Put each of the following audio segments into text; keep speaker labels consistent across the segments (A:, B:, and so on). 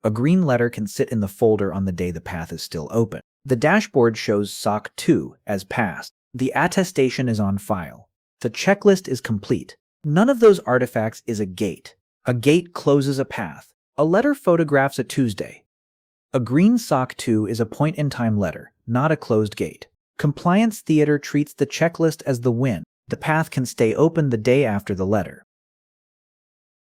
A: A green letter can sit in the folder on the day the path is still open. The dashboard shows SOC 2 as passed. The attestation is on file. The checklist is complete. None of those artifacts is a gate. A gate closes a path. A letter photographs a Tuesday. A green SOC 2 is a point-in-time letter, not a closed gate. Compliance theater treats the checklist as the win. The path can stay open the day after the letter.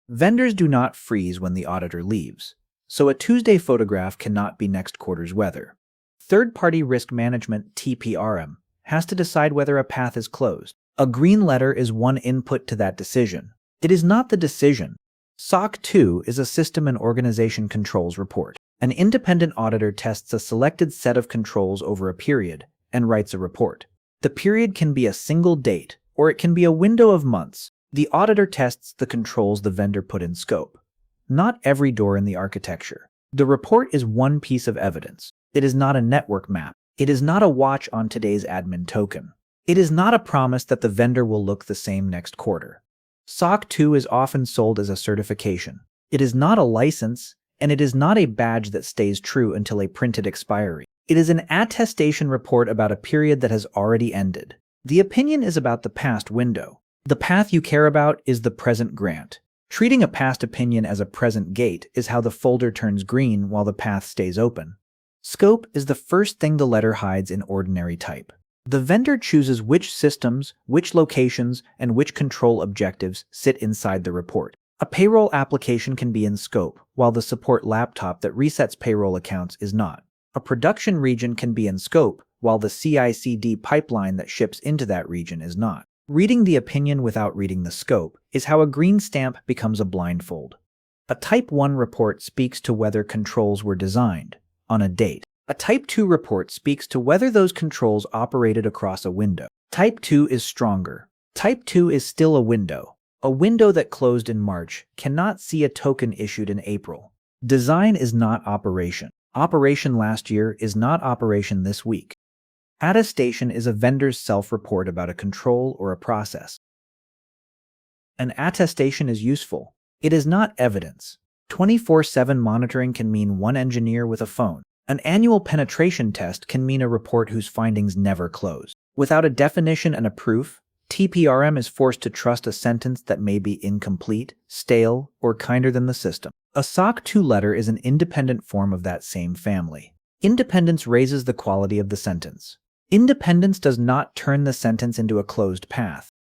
A: Vendors do not freeze when the auditor leaves, so a Tuesday photograph cannot be next quarter's weather. Third-party risk management (TPRM) has to decide whether a path is closed. A green letter is one input to that decision. It is not the decision. SOC 2 is a system and organization controls report. An independent auditor tests a selected set of controls over a period and writes a report. The period can be a single date, or it can be a window of months. The auditor tests the controls the vendor put in scope, not every door in the architecture. The report is one piece of evidence. It is not a network map. It is not a watch on today's admin token. It is not a promise that the vendor will look the same next quarter. SOC 2 is often sold as a certification. It is not a license, and it is not a badge that stays true until a printed expiry. It is an attestation report about a period that has already ended. The opinion is about the past window. The path you care about is the present grant. Treating a past opinion as a present gate is how the folder turns green while the path stays open. Scope is the first thing the letter hides in ordinary type. The vendor chooses which systems, which locations, and which control objectives sit inside the report. A payroll application can be in scope, while the support laptop that resets payroll accounts is not. A production region can be in scope, while the CI/CD pipeline that ships into that region is not. Reading the opinion without reading the scope is how a green stamp becomes a blindfold. A Type 1 report speaks to whether controls were designed on a date. A Type 2 report speaks to whether those controls operated across a window. Type 2 is stronger. Type 2 is still a window. A window that closed in March cannot see a token issued in April. Design is not operation. Operation last year is not operation this week. Attestation is a vendor's self-report about a control or a process. An attestation is useful. It is not evidence. 24/7 monitoring can mean one engineer with a phone. An annual penetration test can mean a report whose findings never close. Without a definition and a proof, TPRM is forced to trust a sentence that may be incomplete, stale, or kinder than the system. A SOC 2 letter is an independent form of that same family. Independence raises the quality of the sentence. Independence does not turn the sentence into a closed path.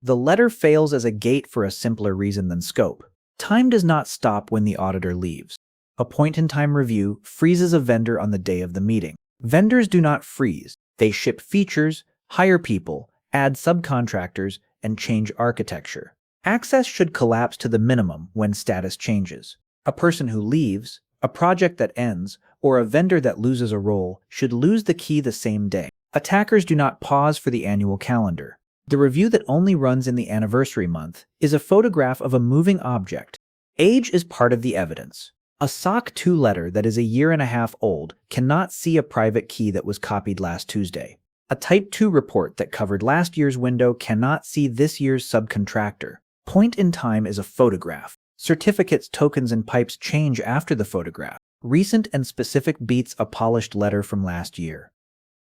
A: The letter fails as a gate for a simpler reason than scope. Time does not stop when the auditor leaves. A point-in-time review freezes a vendor on the day of the meeting. Vendors do not freeze. They ship features, hire people, add subcontractors, and change architecture. Access should collapse to the minimum when status changes. A person who leaves, a project that ends, or a vendor that loses a role should lose the key the same day. Attackers do not pause for the annual calendar. The review that only runs in the anniversary month is a photograph of a moving object. Age is part of the evidence. A SOC 2 letter that is a year and a half old cannot see a private key that was copied last Tuesday. A Type 2 report that covered last year's window cannot see this year's subcontractor. Point in time is a photograph. Certificates, tokens, and pipes change after the photograph. Recent and specific beats a polished letter from last year.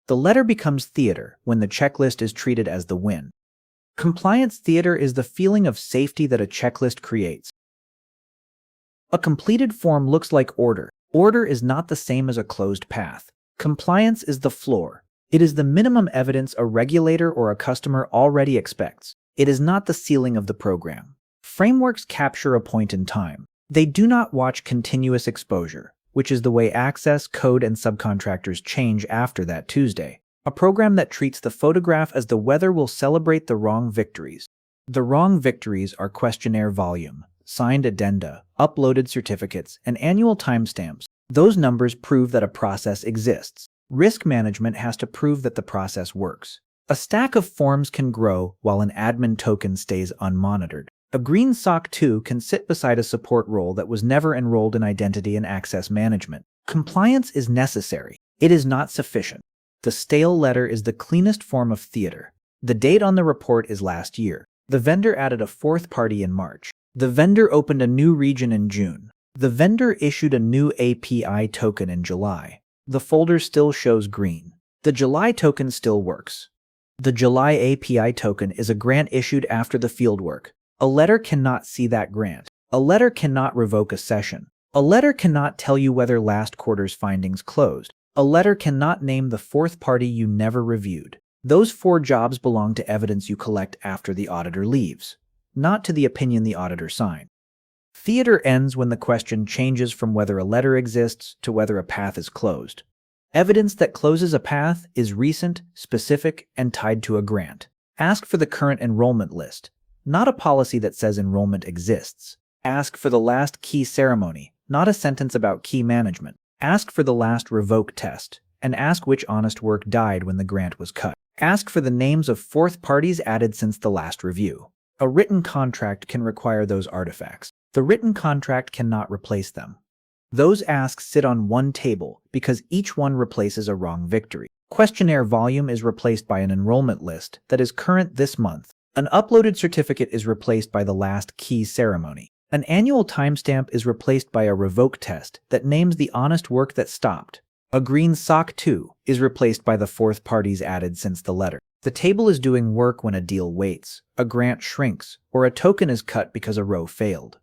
A: The letter becomes theater when the checklist is treated as the win. Compliance theater is the feeling of safety that a checklist creates. A completed form looks like order. Order is not the same as a closed path. Compliance is the floor. It is the minimum evidence a regulator or a customer already expects. It is not the ceiling of the program. Frameworks capture a point in time. They do not watch continuous exposure, which is the way access, code, and subcontractors change after that Tuesday. A program that treats the photograph as the weather will celebrate the wrong victories. The wrong victories are questionnaire volume, signed addenda, uploaded certificates, and annual timestamps. Those numbers prove that a process exists. Risk management has to prove that the process works. A stack of forms can grow while an admin token stays unmonitored. A green SOC 2 can sit beside a support role that was never enrolled in identity and access management. Compliance is necessary. It is not sufficient. The stale letter is the cleanest form of theater. The date on the report is last year. The vendor added a fourth party in March. The vendor opened a new region in June. The vendor issued a new API token in July. The folder still shows green. The July token still works. The July API token is a grant issued after the fieldwork. A letter cannot see that grant. A letter cannot revoke a session. A letter cannot tell you whether last quarter's findings closed. A letter cannot name the fourth party you never reviewed. Those 4 jobs belong to evidence you collect after the auditor leaves, not to the opinion the auditor signed. Theater ends when the question changes from whether a letter exists to whether a path is closed. Evidence that closes a path is recent, specific, and tied to a grant. Ask for the current enrollment list, not a policy that says enrollment exists. Ask for the last key ceremony, not a sentence about key management. Ask for the last revoke test, and ask which honest work died when the grant was cut. Ask for the names of fourth parties added since the last review. A written contract can require those artifacts. The written contract cannot replace them. Those asks sit on one table because each one replaces a wrong victory. Questionnaire volume is replaced by an enrollment list that is current this month. An uploaded certificate is replaced by the last key ceremony. An annual timestamp is replaced by a revoke test that names the honest work that stopped. A green SOC 2 is replaced by the fourth parties added since the letter. The table is doing work when a deal waits, a grant shrinks, or a token is cut because a row failed.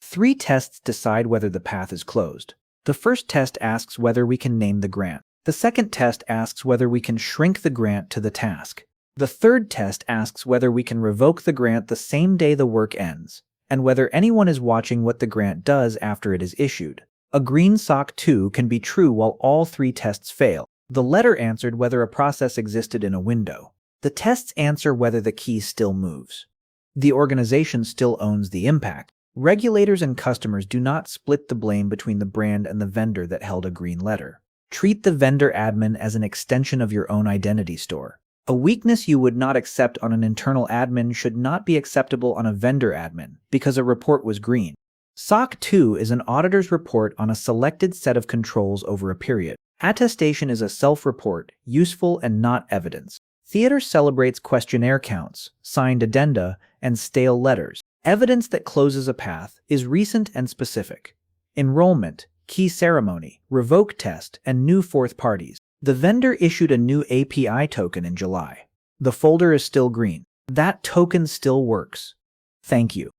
A: 3 tests decide whether the path is closed. The first test asks whether we can name the grant. The second test asks whether we can shrink the grant to the task. The third test asks whether we can revoke the grant the same day the work ends, and whether anyone is watching what the grant does after it is issued. A green SOC 2 can be true while all 3 tests fail. The letter answered whether a process existed in a window. The tests answer whether the key still moves. The organization still owns the impact. Regulators and customers do not split the blame between the brand and the vendor that held a green letter. Treat the vendor admin as an extension of your own identity store. A weakness you would not accept on an internal admin should not be acceptable on a vendor admin because a report was green. SOC 2 is an auditor's report on a selected set of controls over a period. Attestation is a self-report, useful and not evidence. Theater celebrates questionnaire counts, signed addenda, and stale letters. Evidence that closes a path is recent and specific. Enrollment, key ceremony, revoke test, and new fourth parties. The vendor issued a new API token in July. The folder is still green. That token still works. Thank you.